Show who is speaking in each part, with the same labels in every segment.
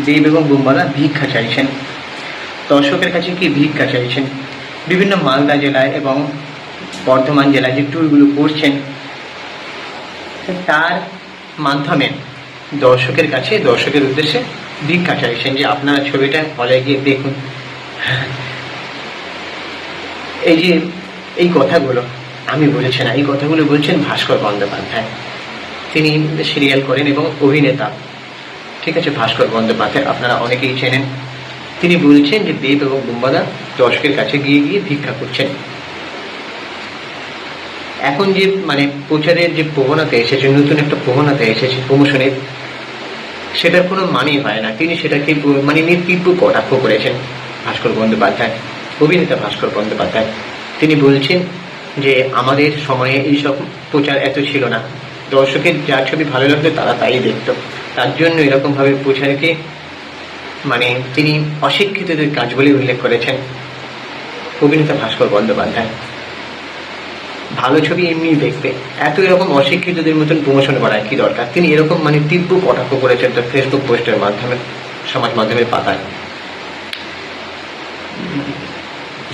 Speaker 1: দেব এবং বুম্বাদা ভিক্ষা চাইছেন। দর্শকের কাছে কি ভিক্ষা চাইছেন? বিভিন্ন মালদা জেলায় এবং বর্ধমান জেলায় যে ট্যুরগুলো করছেন তার মাধ্যমে দর্শকের কাছে, দর্শকের উদ্দেশ্যে ভিক্ষা চাইছেন যে আপনারা ছবিটা হলে গিয়ে দেখুন। এই যে এই কথাগুলো আমি বলেছি না, এই কথাগুলো বলছেন ভাস্কর বন্দ্যোপাধ্যায়। তিনি সিরিয়াল করেন এবং অভিনেতা, ঠিক আছে, ভাস্কর বন্দ্যোপাধ্যায় আপনারা অনেকেই চেনেন। তিনি বলছেন যে দেব এবং বুম্বাদা দর্শকের কাছে গিয়ে গিয়ে ভিক্ষা করছেন। এখন যে প্রচারের যে প্রবণতা এসেছে, নতুন একটা প্রবণতা এসেছে প্রমোশনের, সেটার কোনো মানেই হয় না। তিনি সেটাকে তীব্র কটাক্ষ করেছেন ভাস্কর বন্দ্যোপাধ্যায়, অভিনেতা ভাস্কর বন্দ্যোপাধ্যায়। তিনি বলছেন যে আমাদের সময়ে এইসব প্রচার এত ছিল না, দর্শকের যা ছবি ভালো লাগতো তারা তাই দেখত, তার জন্য এরকমভাবে প্রচারকে তিনি অশিক্ষিতদের কাজ বলে উল্লেখ করেছেন অভিনেতা ভাস্কর বন্দ্যোপাধ্যায়। ভালো ছবি এমনি দেখতে এত এরকম অশিক্ষিতদের মতন প্রমোশন করার কি দরকার? তিনি এরকম তীব্র কটাক্ষ করেছেন তার ফেসবুক পোস্টের মাধ্যমে, সমাজ মাধ্যমের পাতায়।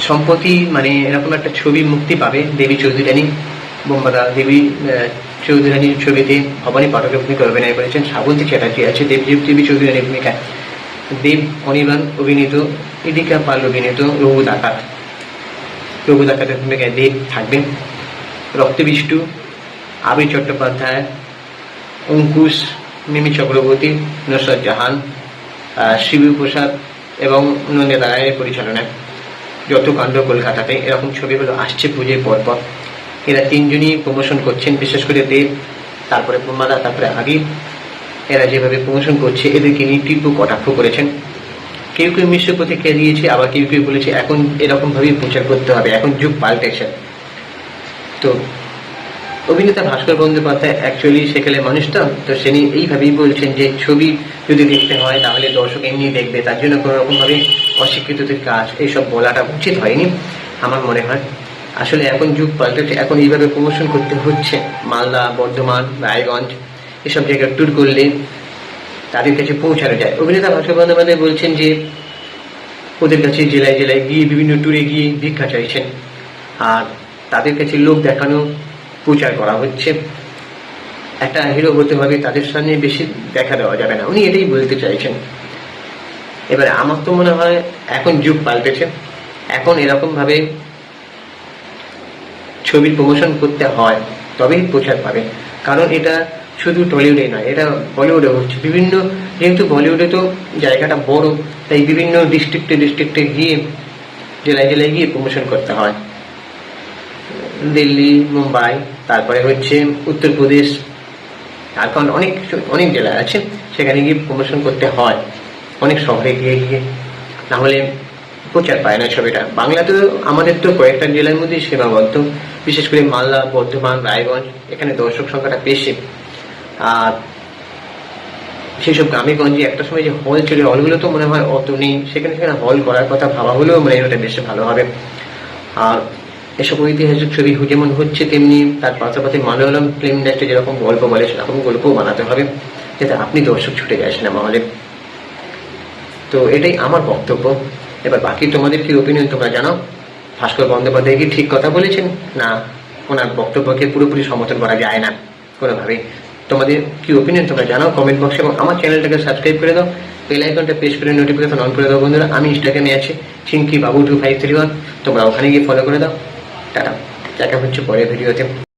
Speaker 1: সম্প্রতি এরকম একটা ছবি মুক্তি পাবে, দেবী চৌধুরানী, বুম্বাদা দেবী চৌধুরানীর ছবিতে ভবানী পাঠকের ভূমিকায় অভিনয় করেছেন শ্রাবন্তী চ্যাটার্জি আছে দেবী চৌধুরানীর ভূমিকায়, দেব অনির্বাণ অভিনীত, ইদিকা পাল অভিনীত রঘু ডাকাতের ভূমিকায় দেব থাকবেন। রক্তবিষ্টু, আবির চট্টোপাধ্যায়, অঙ্কুশ, মিমি চক্রবর্তী, নুসরাত জাহান, শিবু প্রসাদ এবং নন্দিতা রায়ের পরিচালনায় যত কাণ্ড কলকাতাতে, এরকম ছবিগুলো আসছে পুজোর পরপর। এরা তিনজনই প্রমোশন করছেন, বিশেষ করে দেব, তারপরে বুম্বাদা, তারপরে আবির। এরা যেভাবে প্রমোশন করছে এদেরকে নিয়ে তীব্র কটাক্ষ করেছেন। কেউ কেউ মিশ্র প্রতিক্রিয়া দিয়েছে, আবার কেউ কেউ বলেছে এখন এরকমভাবেই প্রচার করতে হবে, এখন যুগ পাল্টেছে। তো অভিনেতা ভাস্কর বন্দ্যোপাধ্যায় অ্যাকচুয়ালি সেখানে মানুষটা, তো সে এইভাবেই বলছেন যে ছবি যদি দেখতে হয় তাহলে দর্শক এমনি দেখবে, তার জন্য কোনো রকমভাবে অশিক্ষিতদের কাজ এইসব বলাটা উচিত হয়নি আমার মনে হয়। আসলে এখন যুগ পাল্টেছে, এখন এইভাবে প্রমোশন করতে হচ্ছে। মালদা, বর্ধমান, রায়গঞ্জ এসব জায়গায় ট্যুর করলে তাদের কাছে পৌঁছানো যায়। অভিনেতা ভাস্কর বন্দ্যোপাধ্যায় বলছেন যে ওদের কাছে জেলায় জেলায় গিয়ে বিভিন্ন ট্যুরে গিয়ে ভিক্ষা চাইছেন, আর তাদের কাছে লোক দেখানো প্রচার করা হচ্ছে। একটা হিরো হতে হবে, তাদের সামনে বেশি দেখা দেওয়া যাবে না, উনি এটাই বলতে চাইছেন। এবারে আমার তো মনে হয় এখন যুগ পাল্টেছে, এখন এরকমভাবে ছবির প্রমোশন করতে হয় তবেই প্রচার পাবে। কারণ এটা শুধু টলিউডে নয়, এটা বলিউডে হচ্ছে। বিভিন্ন, যেহেতু বলিউডে তো জায়গাটা বড়, তাই বিভিন্ন ডিস্ট্রিক্টে গিয়ে, জেলায় জেলায় গিয়ে প্রমোশন করতে হয়। দিল্লি, মুম্বাই, তারপরে হচ্ছে উত্তরপ্রদেশ, ঝাড়খণ্ড, অনেক জেলা আছে, সেখানে গিয়ে প্রমোশন করতে হয়, অনেক শহরে গিয়ে গিয়ে, নাহলে প্রচার পায় না ছবিটা। বাংলাতে আমাদের তো কয়েকটা জেলার মধ্যেই সীমাবদ্ধ, বিশেষ করে মালদা, বর্ধমান, রায়গঞ্জ, এখানে দর্শক সংখ্যাটা বেশি। আর সেসব গ্রামে গঞ্জে একটা সময় যে হল ছিল, হলগুলো তো মনে হয় অত নেই, সেখানে হল করার কথা ভাবা হলেও ওটা বেশি ভালো হবে। আর এসব ঐতিহাসিক ছবি যেমন হচ্ছে, তেমনি তার পাশাপাশি মালয়ালম ফিল্ম ইন্ডাস্ট্রি যেরকম গল্প বলে সেরকম গল্পও বানাতে হবে, যাতে আপনি দর্শক ছুটে যায় সিনেমা হলে। তো এটাই আমার বক্তব্য। এবার বাকি তোমাদের কি ওপিনিয়ন তোমরা জানাও। ভাস্কর বন্দ্যোপাধ্যায় কি ঠিক কথা বলেছেন, না ওনার বক্তব্যকে পুরোপুরি সমর্থন করা যায় না কোনোভাবেই? তোমাদের কি ওপিনিয়ন তোমরা জানাও কমেন্ট বক্সে, এবং আমার চ্যানেলটাকে সাবস্ক্রাইব করে দাও, বেল আইকনটা প্রেস করে নোটিফিকেশন অন করে দাও বন্ধুরা। আমি ইনস্টাগ্রামে আছি চিঙ্কি বাবু 2531, তোমরা ওখানে গিয়ে ফলো করে দাও। টাটা, দেখা হচ্ছে পরের ভিডিওতে।